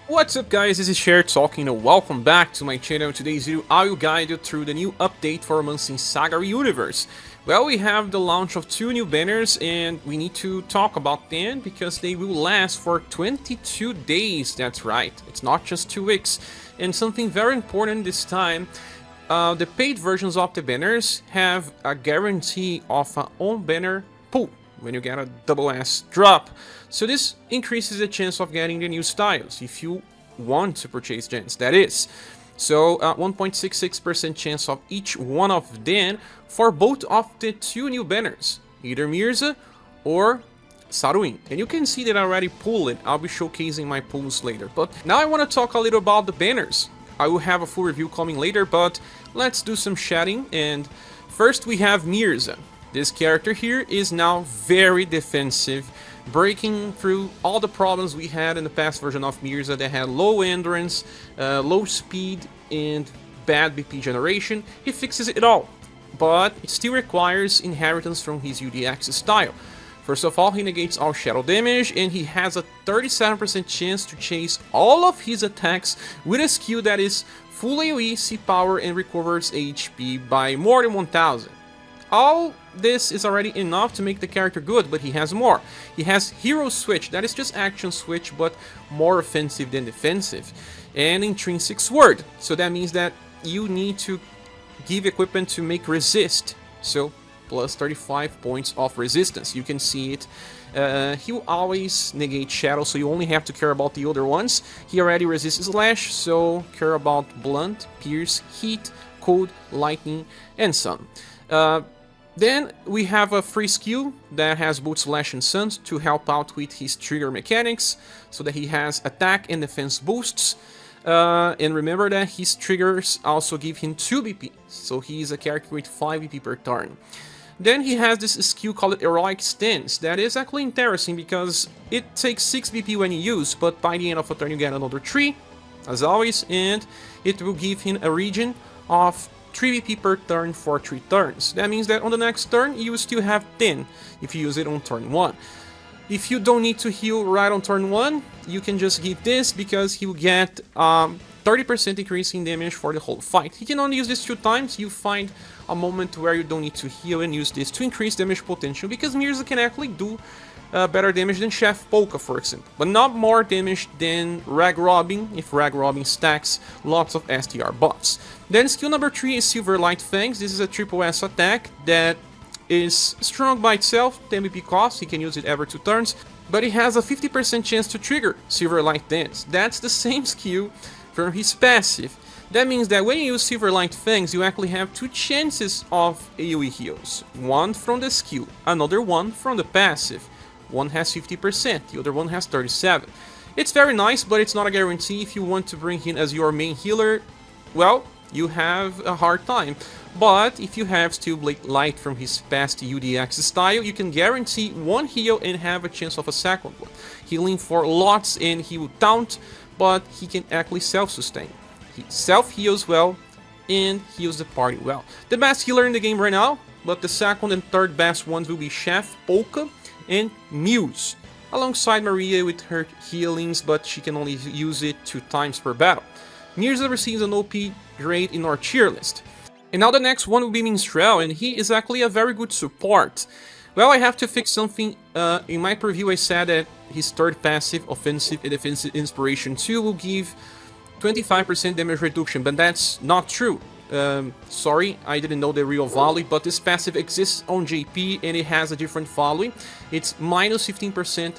What's up guys, this is Shira talking and welcome back to my channel. In today's video I will guide you through the new update for months in SaGa Universe. Well, we have the launch of two new banners and we need to talk about them because they will last for 22 days, that's right, it's not just 2 weeks. And something very important this time, the paid versions of the banners have a guarantee of an on-banner pull when you get a double S drop. So this increases the chance of getting the new styles, if you want to purchase gens, that is. So 1.66% chance of each one of them for both of the two new banners, either Mirza or Saruin. And you can see that I already pulled it, I'll be showcasing my pulls later. But now I want to talk a little about the banners. I will have a full review coming later, but let's do some chatting. And first we have Mirza. This character here is now very defensive, breaking through all the problems we had in the past version of Mirza that had low endurance, low speed, and bad BP generation. He fixes it all, but it still requires inheritance from his UDX style. First of all, he negates all shadow damage, and he has a 37% chance to chase all of his attacks with a skill that is full AoE, C power, and recovers HP by more than 1000. All this is already enough to make the character good, but he has more. He has Hero Switch, that is just action switch, but more offensive than defensive. And Intrinsic Sword, so that means that you need to give equipment to make resist. So, plus 35 points of resistance, you can see it. He will always negate Shadow, so you only have to care about the other ones. He already resists Slash, so care about Blunt, Pierce, Heat, Cold, Lightning, and Sun. Then we have a free skill that has both Slash and Sun to help out with his trigger mechanics, so that he has attack and defense boosts. And remember that his triggers also give him 2 BP, so he is a character with 5 BP per turn. Then he has this skill called Heroic Stance. That is actually interesting because it takes 6 BP when you use, but by the end of a turn you get another 3, as always, and it will give him a region of 3 BP per turn for 3 turns. That means that on the next turn you will still have 10 if you use it on turn 1. If you don't need to heal right on turn 1, you can just give this because he will get 30% increase in damage for the whole fight. He can only use this 2 times. You find a moment where you don't need to heal and use this to increase damage potential, because Mirza can actually do better damage than Chef Polka, for example, but not more damage than Rag Robin if Rag Robin stacks lots of STR buffs. Then skill number 3 is Silver Light Fangs. This is a triple S attack that is strong by itself, 10 BP cost, he can use it every 2 turns, but it has a 50% chance to trigger Silver Light Dance. That's the same skill from his passive. That means that when you use Silver Light Fangs, you actually have 2 chances of AoE heals. One from the skill, another one from the passive. One has 50%, the other one has 37%. It's very nice, but it's not a guarantee. If you want to bring him as your main healer, well, you have a hard time. But if you have Steel Blade Light from his past UDX style, you can guarantee 1 heal and have a chance of a second one. Healing for lots and he will taunt, but he can actually self-sustain. He self-heals well and heals the party well. The best healer in the game right now, but the second and third best ones will be Chef, Polka, and Muse, alongside Maria with her healings, but she can only use it 2 times per battle. Mirza receives an OP grade in our tier list. And now the next one will be Minstrel, and he is actually a very good support. Well, I have to fix something. In my preview I said that his third passive, Offensive and Defensive Inspiration 2, will give 25% damage reduction, but that's not true. Sorry, I didn't know the real value, but this passive exists on JP and it has a different value. It's minus 15%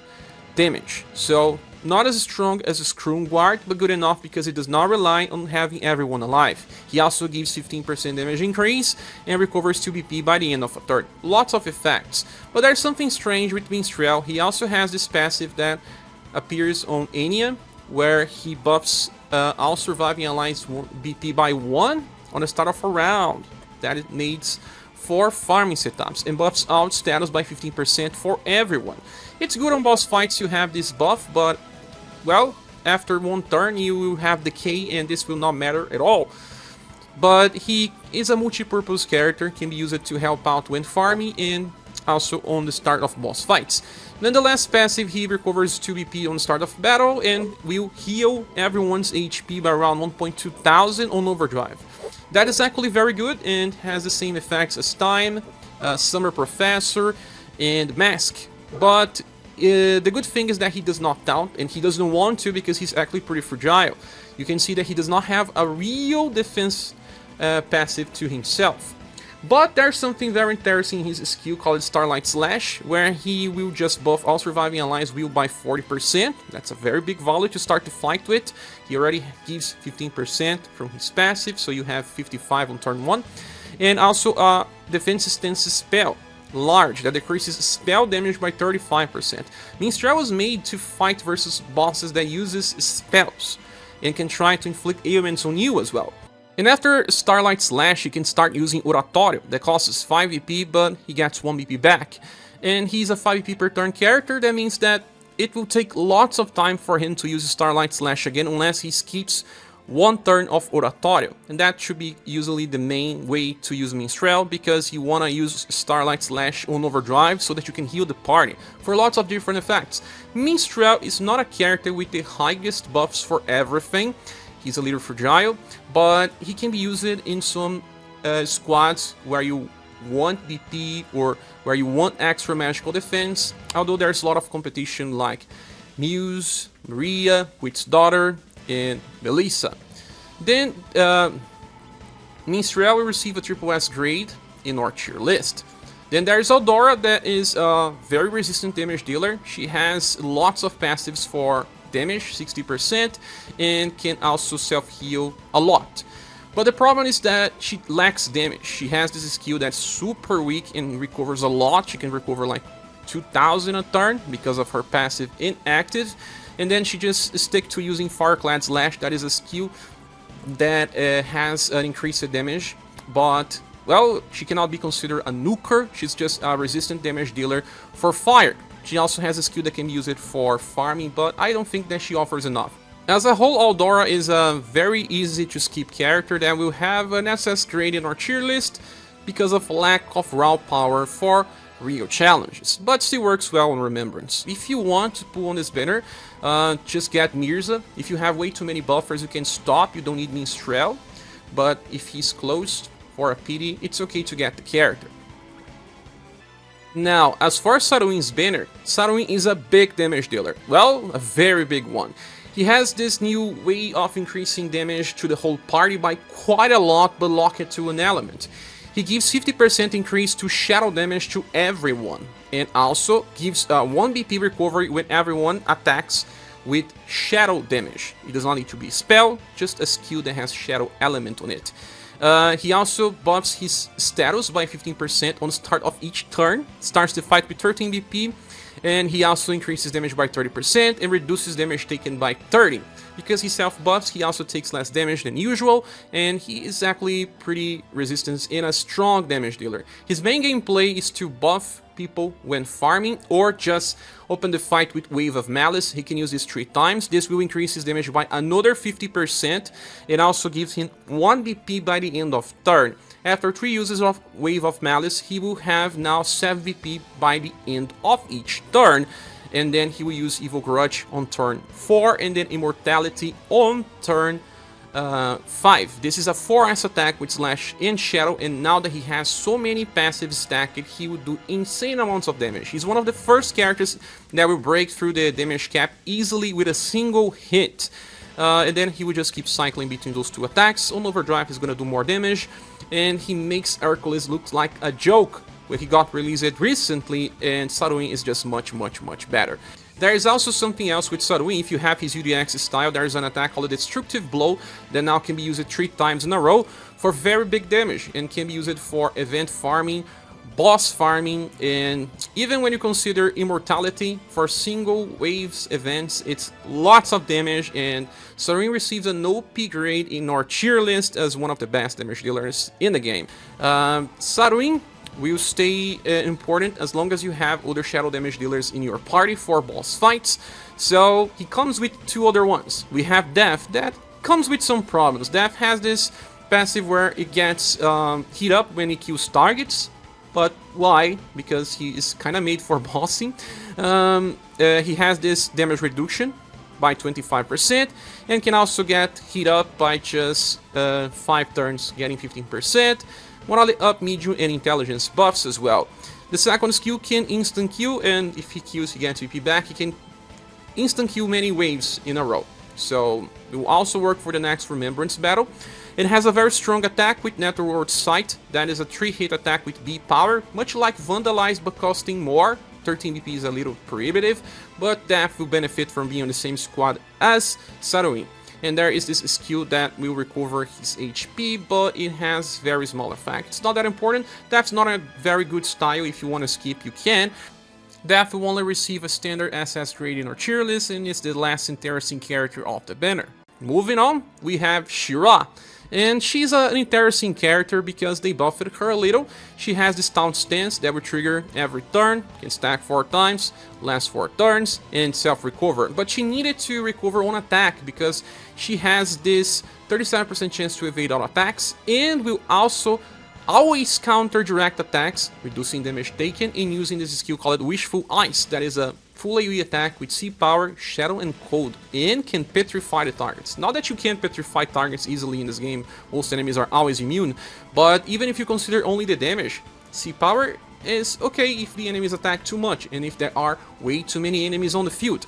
damage, so not as strong as a Scrum Guard, but good enough because it does not rely on having everyone alive. He also gives 15% damage increase and recovers 2 BP by the end of a turn. Lots of effects, but there's something strange with Minstrel. He also has this passive that appears on Enya, where he buffs all surviving allies BP by 1 on the start of a round. That it needs 4 farming setups and buffs out status by 15% for everyone. It's good on boss fights to have this buff, but well, after 1 turn you will have decay and this will not matter at all. But he is a multi-purpose character, can be used to help out when farming and also on the start of boss fights. Then the last passive, he recovers 2 BP on start of battle and will heal everyone's HP by around 1,200 on overdrive. That is actually very good and has the same effects as Time, Summer Professor, and Mask. But the good thing is that he does not taunt, and he doesn't want to because he's actually pretty fragile. You can see that he does not have a real defense passive to himself. But there's something very interesting in his skill called Starlight Slash, where he will just buff all surviving allies will by 40%. That's a very big value to start the fight with. He already gives 15% from his passive, so you have 55 on turn 1. And also a defense stance spell, large, that decreases spell damage by 35%. Minstrel was made to fight versus bosses that uses spells, and can try to inflict ailments on you as well. And after Starlight Slash, you can start using Oratorio, that costs 5 BP, but he gets 1 BP back. And he's a 5 BP per turn character, that means that it will take lots of time for him to use Starlight Slash again, unless he skips 1 turn of Oratorio. And that should be usually the main way to use Minstrel, because you want to use Starlight Slash on overdrive so that you can heal the party, for lots of different effects. Minstrel is not a character with the highest buffs for everything. He's a little fragile, but he can be used in some squads where you want BP or where you want extra magical defense, although there's a lot of competition like Muse, Maria, Quit's Daughter, and Melissa. Then Minstrel will receive a triple S grade in our tier list. Then there's Aldora, that is a very resistant damage dealer. She has lots of passives for damage, 60%, and can also self-heal a lot. But the problem is that she lacks damage. She has this skill that's super weak and recovers a lot. She can recover like 2,000 a turn because of her passive inactive. And then she just stick to using Fireclad Slash. That is a skill that has an increased damage, but well, she cannot be considered a nuker. She's just a resistant damage dealer for fire. She also has a skill that can be used for farming, but I don't think that she offers enough. As a whole, Aldora is a very easy to skip character that will have an SS grade in our tier list because of lack of raw power for real challenges, but still works well on Remembrance. If you want to pull on this banner, just get Mirza. If you have way too many buffers, you can stop, you don't need Minstrel, but if he's close, for a pity, it's okay to get the character. Now, as for Saruin's banner, Saruin is a big damage dealer. Well, a very big one. He has this new way of increasing damage to the whole party by quite a lot, but lock it to an element. He gives 50% increase to shadow damage to everyone, and also gives 1 BP recovery when everyone attacks with shadow damage. It does not need to be a spell, just a skill that has shadow element on it. He also buffs his status by 15% on the start of each turn, starts the fight with 13 BP, and he also increases damage by 30% and reduces damage taken by 30. Because he self-buffs, he also takes less damage than usual, and he is actually pretty resistant and a strong damage dealer. His main gameplay is to buff people when farming, or just open the fight with Wave of Malice. He can use this 3 times. This will increase his damage by another 50%, and also gives him 1 BP by the end of turn. After 3 uses of Wave of Malice, he will have now 7 BP by the end of each turn. And then he will use Evil Grudge on turn 4, and then Immortality on turn 5. This is a 4S attack with Slash and Shadow, and now that he has so many passives stacked, he will do insane amounts of damage. He's one of the first characters that will break through the damage cap easily with a single hit. And then he will just keep cycling between those 2 attacks. On overdrive, he's gonna do more damage, and he makes Hercules look like a joke when he got released recently, and Saruin is just much better. There is also something else with Saruin. If you have his UDX style, there is an attack called Destructive Blow that now can be used 3 times in a row for very big damage, and can be used for event farming, boss farming, and even when you consider Immortality for single waves events, it's lots of damage, and Saruin receives an OP grade in our tier list as one of the best damage dealers in the game. Saruin will stay important as long as you have other shadow damage dealers in your party for boss fights. So he comes with 2 other ones. We have Death, that comes with some problems. Death has this passive where it gets heat up when he kills targets. But why? Because he is kind of made for bossing. He has this damage reduction by 25% and can also get heat up by just 5 turns, getting 15%. Morale up, medium, and intelligence buffs as well. The second skill can instant kill, and if he kills, he gets VP back. He can instant kill many waves in a row. So it will also work for the next Remembrance battle. It has a very strong attack with Netherworld Sight. That is a 3-hit attack with B power, much like Vandalize but costing more. 13 BP is a little prohibitive, but Death will benefit from being on the same squad as Saruin. And there is this skill that will recover his HP, but it has very small effect. It's not that important. That's not a very good style. If you want to skip, you can. Death will only receive a standard SS rating or tier list, and is the last interesting character of the banner. Moving on, we have Shira. And she's an interesting character because they buffed her a little. She has this taunt stance that will trigger every turn, can stack 4 times, last 4 turns, and self-recover. But she needed to recover on attack because she has this 37% chance to evade all attacks and will also always counter direct attacks, reducing damage taken, and using this skill called Wishful Ice. That is a full AoE attack with C power, shadow, and cold, and can petrify the targets. Not that you can't petrify targets easily in this game, most enemies are always immune, but even if you consider only the damage, C power is okay if the enemies attack too much and if there are way too many enemies on the field.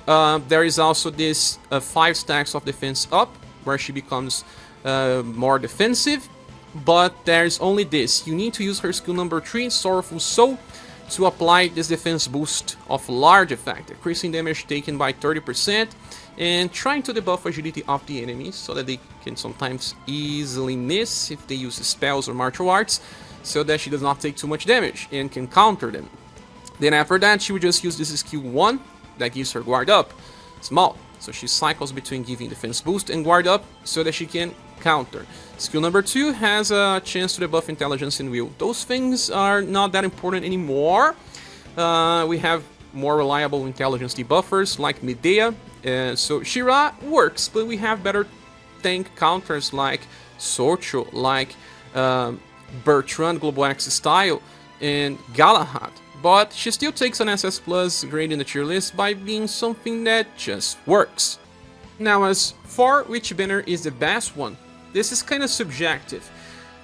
There is also this 5 stacks of defense up, where she becomes more defensive, but there's only this. You need to use her skill number 3, Sorrowful Soul, to apply this defense boost of large effect, increasing damage taken by 30% and trying to debuff agility of the enemies so that they can sometimes easily miss if they use spells or martial arts, so that she does not take too much damage and can counter them. Then after that, she will just use this skill 1 that gives her guard up, small, so she cycles between giving defense boost and guard up so that she can counter. Skill number 2 has a chance to debuff intelligence and will. Those things are not that important anymore. We have more reliable intelligence debuffers like Medea. So Shira works, but we have better tank counters like Socho, like Bertrand Global X style, and Galahad. But she still takes an SS Plus grade in the tier list by being something that just works. Now, as for which banner is the best one, this is kind of subjective.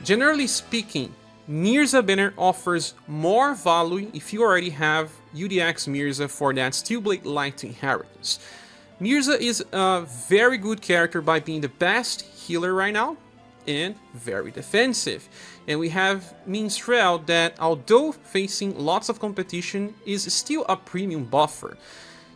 Generally speaking, Mirza banner offers more value if you already have UDX Mirza for that Steelblade Light inheritance. Mirza is a very good character by being the best healer right now and very defensive. And we have Minstrel that, although facing lots of competition, is still a premium buffer.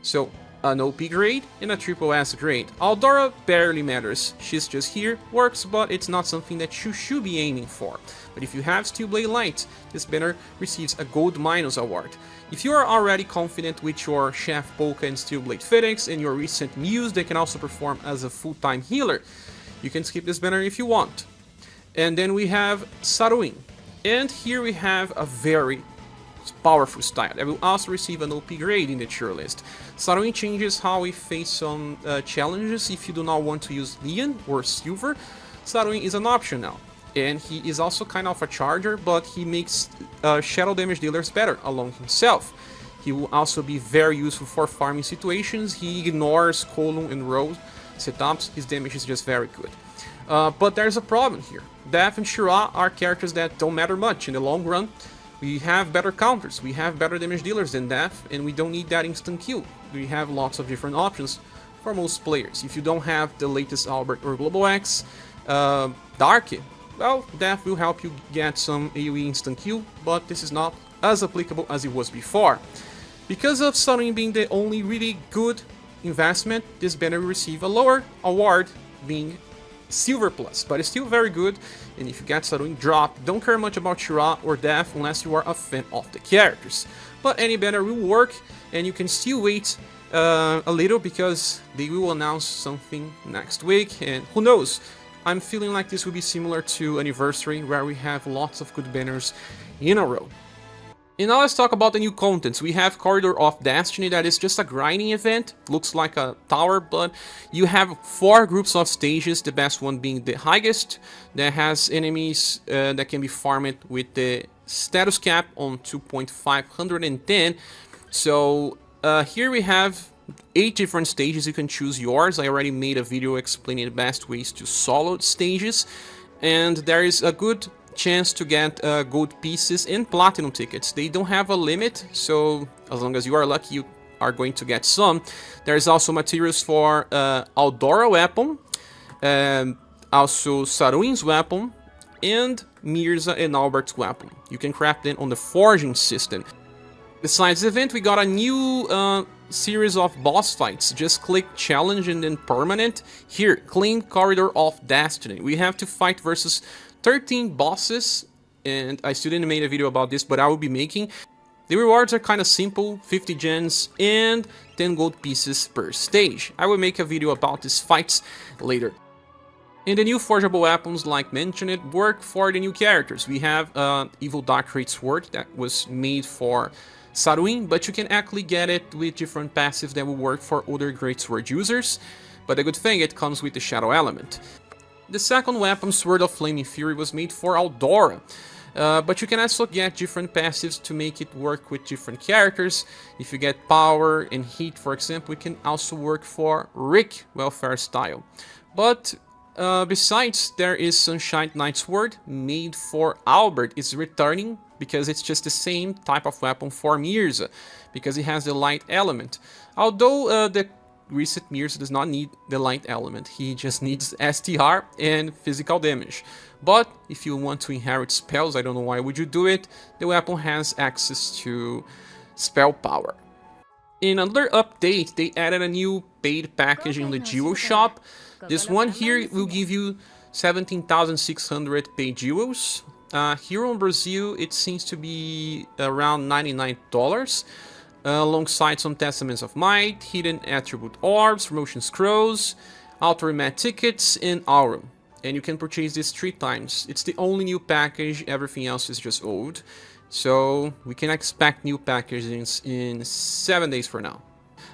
So an OP grade and a triple S grade. Aldora barely matters, she's just here, works, but it's not something that you should be aiming for. But if you have Steelblade Light, this banner receives a Gold Minus award. If you are already confident with your Chef Polka and Steelblade Phoenix and your recent Muse that can also perform as a full-time healer, you can skip this banner if you want. And then we have Saruin. And here we have a very powerful style that will also receive an OP grade in the tier list. Saruin changes how we face some challenges. If you do not want to use Leon or Silver, Saruin is an option now. And he is also kind of a charger, but he makes shadow damage dealers better along himself. He will also be very useful for farming situations. He ignores column and row setups. His damage is just very good. But there's a problem here. Death and Shira are characters that don't matter much in the long run. We have better counters, we have better damage dealers than Death, and we don't need that instant kill. We have lots of different options for most players. If you don't have the latest Albert or Global X, Darky, well, Death will help you get some AoE instant kill, but this is not as applicable as it was before. Because of Saruin being the only really good investment, this banner will receive a lower award, being Silver Plus, but it's still very good. And if you get Saruin drop, don't care much about Shira or Death unless you are a fan of the characters. But any banner will work, and you can still wait a little because they will announce something next week, and who knows, I'm feeling like this will be similar to UniverSe, where we have lots of good banners in a row. And now let's talk about the new contents. We have Corridor of Destiny, that is just a grinding event. Looks like a tower, but you have 4 groups of stages, the best one being the highest, that has enemies that can be farmed with the status cap on 2.510. So here we have 8 different stages. You can choose yours. I already made a video explaining the best ways to solo stages, and there is a good chance to get gold pieces and platinum tickets. They don't have a limit, so as long as you are lucky, you are going to get some. There's also materials for Aldora weapon, also Saruin's weapon, and Mirza and Albert's weapon. You can craft them on the forging system. Besides the event, we got a new series of boss fights. Just click challenge and then permanent. Here, clean corridor of destiny. We have to fight versus 13 bosses, and I still didn't make a video about this, but I will be making. The rewards are kind of simple, 50 gems and 10 gold pieces per stage. I will make a video about these fights later. And the new forgeable weapons, like mentioned, work for the new characters. We have Evil Dark Great Sword that was made for Saruin, but you can actually get it with different passives that will work for other Great Sword users. But the good thing, it comes with the Shadow element. The second weapon, Sword of Flaming Fury, was made for Aldora. But you can also get different passives to make it work with different characters. If you get Power and Heat, for example, it can also work for Rick Welfare style. But besides, there is Sunshine Night Sword made for Albert. It's returning because it's just the same type of weapon for Mirza, because it has the light element. Although the recent Mirza does not need the light element, he just needs STR and physical damage. But if you want to inherit spells, I don't know why would you do it, the weapon has access to spell power. In another update, they added a new paid package in the Jewel shop. This one here will give you 17,600 paid jewels. Here in Brazil, it seems to be around $99, alongside some Testaments of Might, Hidden Attribute Orbs, Promotion Scrolls, Altar Mat tickets, and Aurum. And you can purchase this 3 times. It's the only new package, everything else is just old. So we can expect new packages in 7 days from now.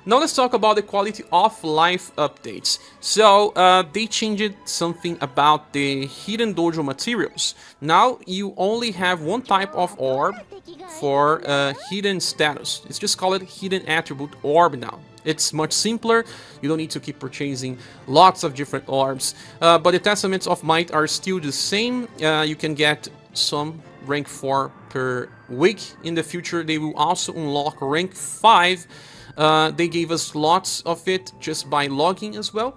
Now let's talk about the quality of life updates. So they changed something about the hidden dojo materials. Now you only have one type of orb for hidden status. It's just called hidden attribute orb now. It's much simpler, you don't need to keep purchasing lots of different orbs. But the Testaments of Might are still the same. You can get some rank 4 per week. In the future they will also unlock rank 5. They gave us lots of it just by logging as well.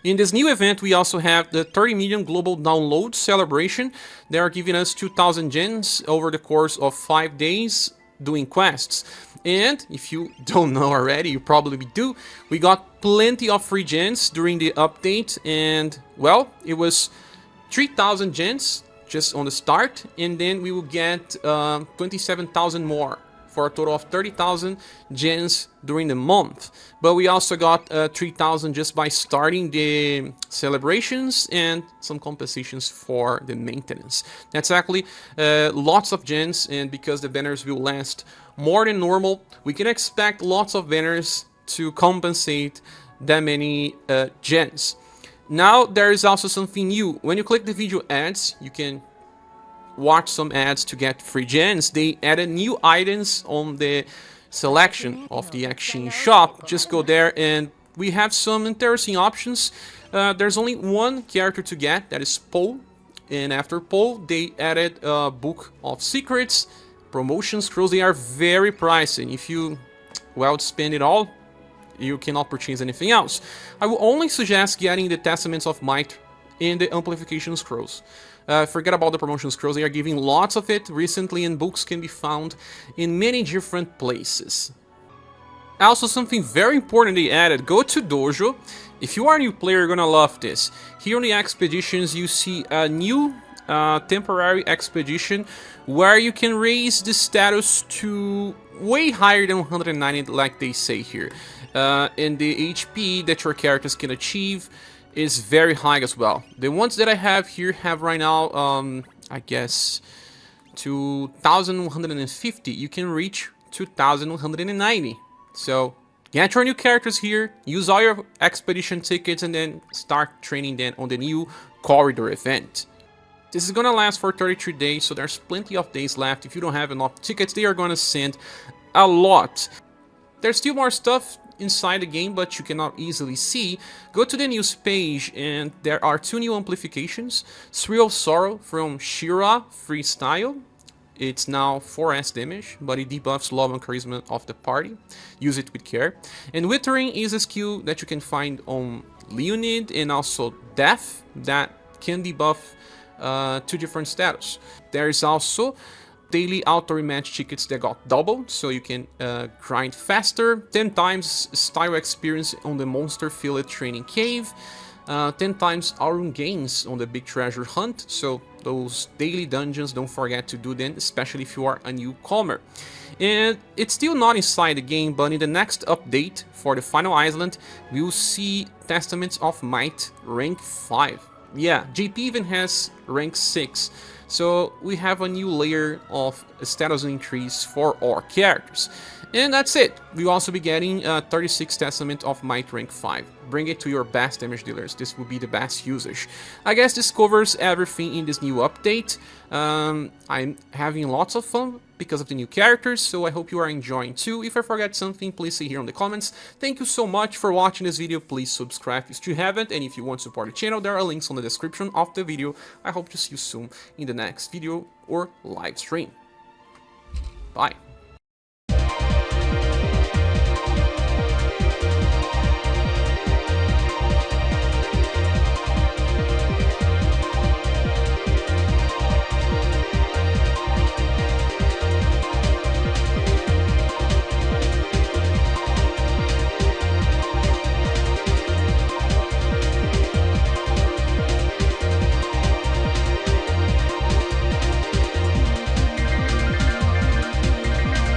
In this new event, we also have the 30 million global download celebration. They are giving us 2,000 gens over the course of 5 days doing quests. And if you don't know already, you probably do, we got plenty of free gens during the update. And well, it was 3,000 gens just on the start, and then we will get 27,000 more, for a total of 30,000 gens during the month. But we also got 3,000 just by starting the celebrations and some compensations for the maintenance. That's actually lots of gens, and because the banners will last more than normal, we can expect lots of banners to compensate that many gens. Now there is also something new. When you click the video ads, you can watch some ads to get free gens. They added new items on the selection of the exchange shop. Just go there and we have some interesting options. There's only one character to get, that is Paul. And after Paul, they added a book of secrets, promotion scrolls. They are very pricey. If you, well, spend it all, you cannot purchase anything else. I will only suggest getting the Testaments of Might and the Amplification Scrolls. Forget about the promotion scrolls, they are giving lots of it recently, and books can be found in many different places. Also, something very important they added, go to Dojo. If you are a new player, you're gonna love this. Here on the expeditions, you see a new temporary expedition where you can raise the status to way higher than 190, like they say here. And the HP that your characters can achieve is very high as well. The ones that I have here have right now, I guess, 2,150. You can reach 2,190. So get your new characters here, use all your expedition tickets, and then start training them on the new corridor event. This is gonna last for 33 days, so there's plenty of days left. If you don't have enough tickets, they are gonna send a lot. There's still more stuff inside the game, but you cannot easily see. Go to the news page, and there are 2 new amplifications. Thrill of Sorrow from Shira Freestyle. It's now 4S damage, but it debuffs love and charisma of the party. Use it with care. And Withering is a skill that you can find on Leonid and also Death that can debuff 2 different status. There is also daily auto rematch tickets that got doubled, so you can grind faster, 10 times style experience on the monster filled training cave, 10 times Arun gains on the big treasure hunt, so those daily dungeons, don't forget to do them, especially if you are a newcomer. And it's still not inside the game, but in the next update for the final island, we'll see Testaments of Might rank 5. Yeah, JP even has rank 6. So we have a new layer of status increase for our characters. And that's it. We'll also be getting 36 Testament of Might rank 5. Bring it to your best damage dealers. This will be the best usage. I guess this covers everything in this new update. I'm having lots of fun because of the new characters, so I hope you are enjoying too. If I forget something, please say here in the comments. Thank you so much for watching this video. Please subscribe if you haven't, and if you want to support the channel, there are links on the description of the video. I hope to see you soon in the next video or live stream. Bye.